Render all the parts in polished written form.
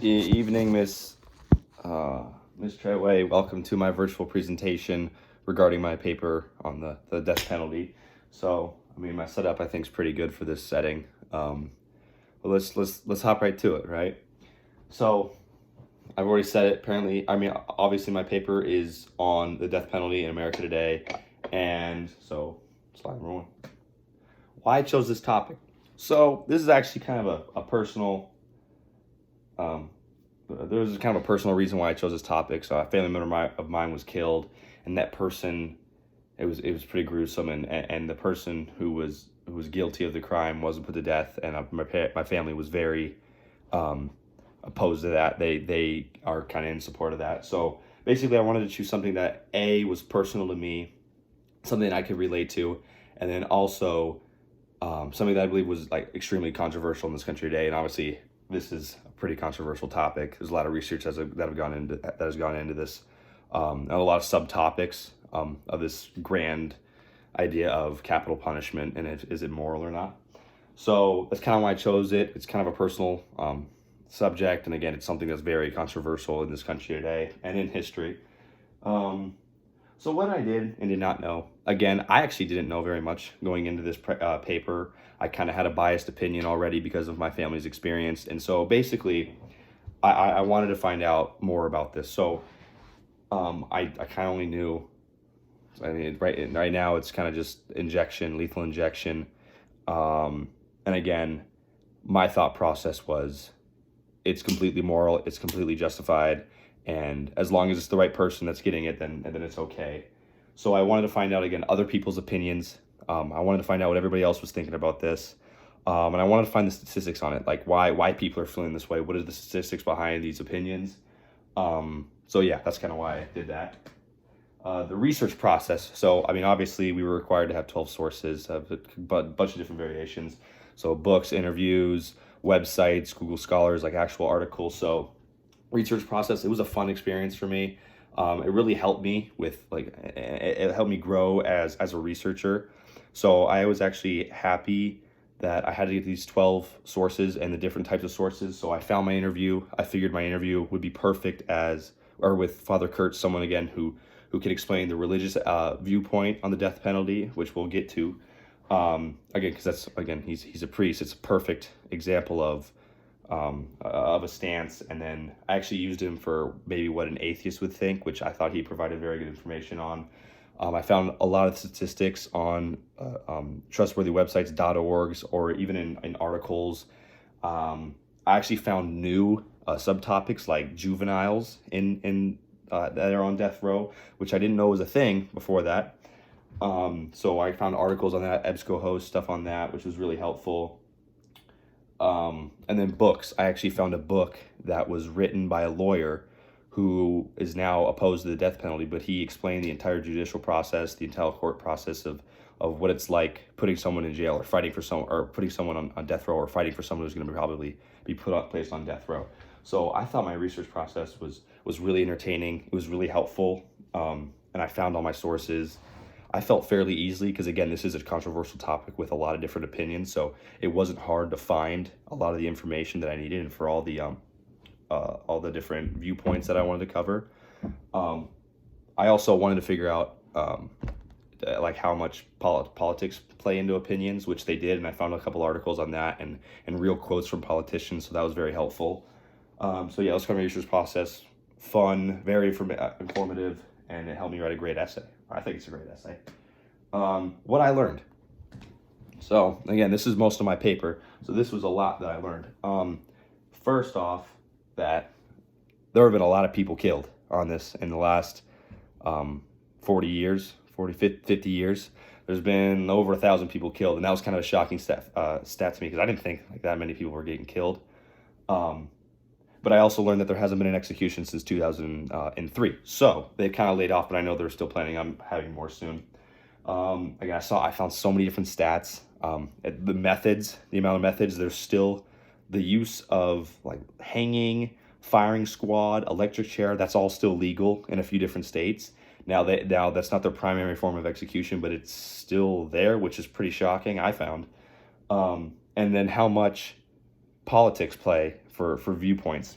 Evening, Miss Treadway. Welcome to my virtual presentation regarding my paper on the death penalty. So, I mean, my setup I think is pretty good for this setting. But let's hop right to it, right? So, I've already said it. Apparently, I mean, obviously, my paper is on the death penalty in America today, and so slide number one. Why I chose this topic. So, this is actually kind of a personal. There was kind of a personal reason why I chose this topic. So a family member of mine was killed, and that person, it was pretty gruesome, and the person who was guilty of the crime wasn't put to death, and my family was very opposed to that. They are kind of in support of that. So basically, I wanted to choose something that was personal to me, something I could relate to, and then also something that I believe was like extremely controversial in this country today. And obviously, this is a pretty controversial topic. There's a lot of research that has gone into this, and a lot of subtopics of this grand idea of capital punishment and is it moral or not. So that's kind of why I chose it. It's kind of a personal subject, and again, it's something that's very controversial in this country today and in history. So what I did and did not know, again, I actually didn't know very much going into this paper. I kind of had a biased opinion already because of my family's experience. And so basically, I wanted to find out more about this. So I kind of only knew, I mean, right now it's kind of just lethal injection. And again, my thought process was it's completely moral, it's completely justified. And as long as it's the right person that's getting it, then it's okay. So I wanted to find out, again, other people's opinions. I wanted to find out what everybody else was thinking about this. And I wanted to find the statistics on it, like why people are feeling this way. What are the statistics behind these opinions? So yeah, that's kind of why I did that. The research process. So, I mean, obviously we were required to have 12 sources, but a bunch of different variations. So books, interviews, websites, Google Scholars, like actual articles. So research process, it was a fun experience for me. It really helped me with it helped me grow as a researcher. So I was actually happy that I had to get these 12 sources and the different types of sources. So I found my interview. I figured my interview would be perfect with Father Kurtz, someone again who can explain the religious viewpoint on the death penalty, which we'll get to. Again, because he's a priest. It's a perfect example of a stance. And then I actually used him for maybe what an atheist would think, which I thought he provided very good information on. I found a lot of statistics on trustworthy websites, .orgs, or even in articles. I actually found new subtopics like juveniles that are on death row, which I didn't know was a thing before that. So I found articles on that, EBSCOhost stuff on that, which was really helpful. And then books. I actually found a book that was written by a lawyer who is now opposed to the death penalty, but he explained the entire judicial process, the entire court process of what it's like putting someone in jail or putting someone on death row or fighting for someone who's going to probably be placed on death row. So I thought my research process was really entertaining. It was really helpful. And I found all my sources. I felt fairly easily because, again, this is a controversial topic with a lot of different opinions, so it wasn't hard to find a lot of the information that I needed and for all the different viewpoints that I wanted to cover. I also wanted to figure out like how much politics play into opinions, which they did, and I found a couple articles on that and real quotes from politicians, so that was very helpful. So yeah, let's cover my research process. Fun, very informative, and it helped me write a great essay. I think it's a great essay. What I learned. So again, this is most of my paper. So this was a lot that I learned. First off, that there have been a lot of people killed on this in the last 40 years, 50 years. There's been over 1,000 people killed, and that was kind of a shocking stat to me because I didn't think like that many people were getting killed. But I also learned that there hasn't been an execution since 2003. So they've kind of laid off, but I know they're still planning on having more soon. Again, I found so many different stats. The amount of methods, there's still the use of like hanging, firing squad, electric chair, that's all still legal in a few different states. Now that's not their primary form of execution, but it's still there, which is pretty shocking, I found. And then how much politics play for viewpoints.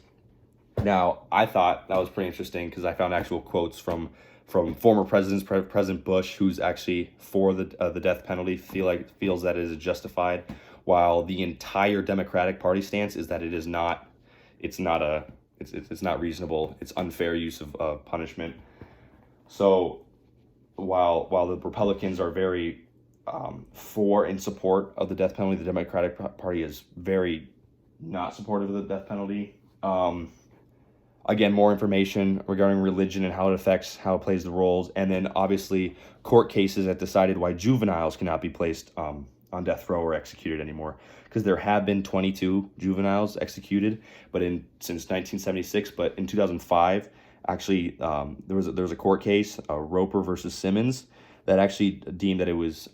Now, I thought that was pretty interesting because I found actual quotes from former presidents. President Bush, who's actually for the death penalty, feels that it is justified, while the entire Democratic Party stance is that it is not. It's not reasonable. It's unfair use of punishment. So while the Republicans are very for and support of the death penalty, the Democratic Party is very not supportive of the death penalty. Again, more information regarding religion and how it affects, how it plays the roles, and then obviously court cases that decided why juveniles cannot be placed on death row or executed anymore, because there have been 22 juveniles executed, but since 1976. But in 2005, actually, there was a court case, Roper versus Simmons, that actually deemed that it was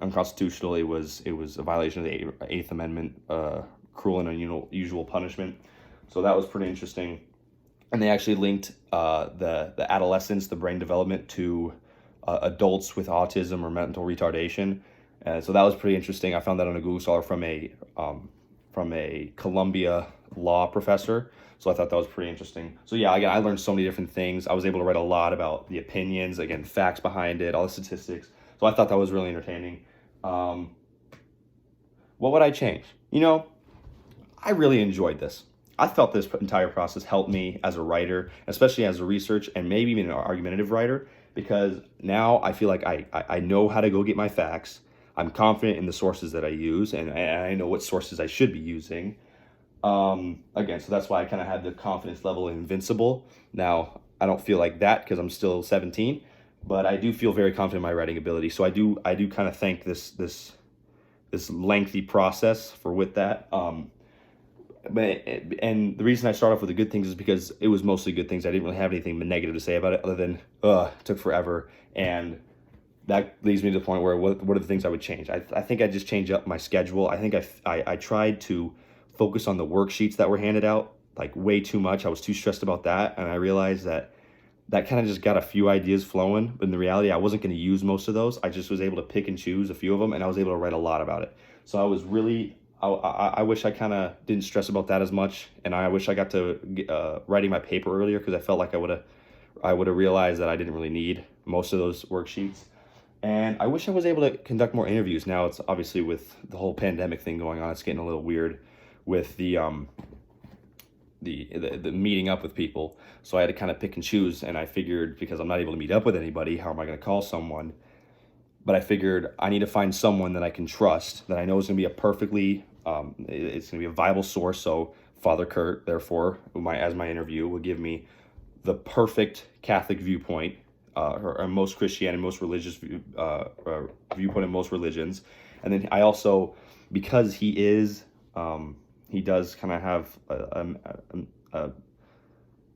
unconstitutional. It was a violation of the Eighth Amendment, cruel and unusual punishment. So that was pretty interesting. And they actually linked the adolescence, the brain development, to adults with autism or mental retardation. So that was pretty interesting. I found that on a Google Scholar from a Columbia law professor. So I thought that was pretty interesting. So yeah, again, I learned so many different things. I was able to write a lot about the opinions, again, facts behind it, all the statistics. So I thought that was really entertaining. What would I change? I really enjoyed this. I felt this entire process helped me as a writer, especially as a research and maybe even an argumentative writer, because now I feel like I know how to go get my facts. I'm confident in the sources that I use, and I know what sources I should be using. Again, so that's why I kind of had the confidence level in Invincible. Now, I don't feel like that because I'm still 17, but I do feel very confident in my writing ability. So I do kind of thank this lengthy process with that. And the reason I start off with the good things is because it was mostly good things. I didn't really have anything negative to say about it other than, it took forever. And that leads me to the point where what are the things I would change? I think I just change up my schedule. I think I tried to focus on the worksheets that were handed out like way too much. I was too stressed about that. And I realized that kind of just got a few ideas flowing. But in the reality, I wasn't going to use most of those. I just was able to pick and choose a few of them, and I was able to write a lot about it. So I was really... I wish I kind of didn't stress about that as much, and I wish I got to writing my paper earlier, because I felt like I would have realized that I didn't really need most of those worksheets. And I wish I was able to conduct more interviews. Now it's obviously with the whole pandemic thing going on, it's getting a little weird with the meeting up with people. So I had to kind of pick and choose, and I figured because I'm not able to meet up with anybody, how am I going to call someone? But I figured I need to find someone that I can trust, that I know is going to be it's going to be a viable source. So Father Kurt, therefore, as my interview, will give me the perfect Catholic viewpoint, or most Christianity, most religious viewpoint in most religions. And then I also, because he does kind of have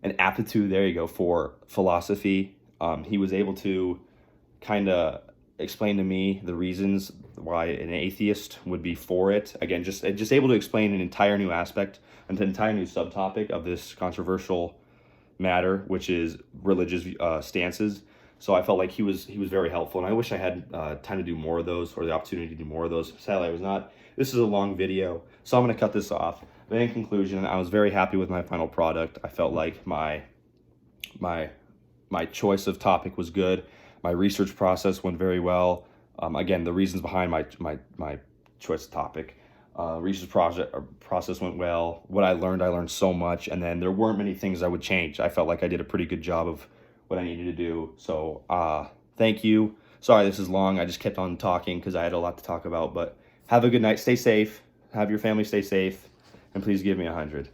an aptitude, there you go, for philosophy. He was able to kind of explain to me the reasons why an atheist would be for it. Again, just able to explain an entire new aspect, an entire new subtopic of this controversial matter, which is religious stances. So I felt like he was very helpful, and I wish I had time to do more of those, or the opportunity to do more of those. Sadly, I was not. This is a long video, so I'm going to cut this off. But in conclusion, I was very happy with my final product. I felt like my choice of topic was good. My research process went very well. Again, the reasons behind my choice of topic. Research process went well. What I learned so much, and then there weren't many things I would change. I felt like I did a pretty good job of what I needed to do. So thank you. Sorry this is long. I just kept on talking because I had a lot to talk about. But have a good night. Stay safe. Have your family stay safe. And please give me 100.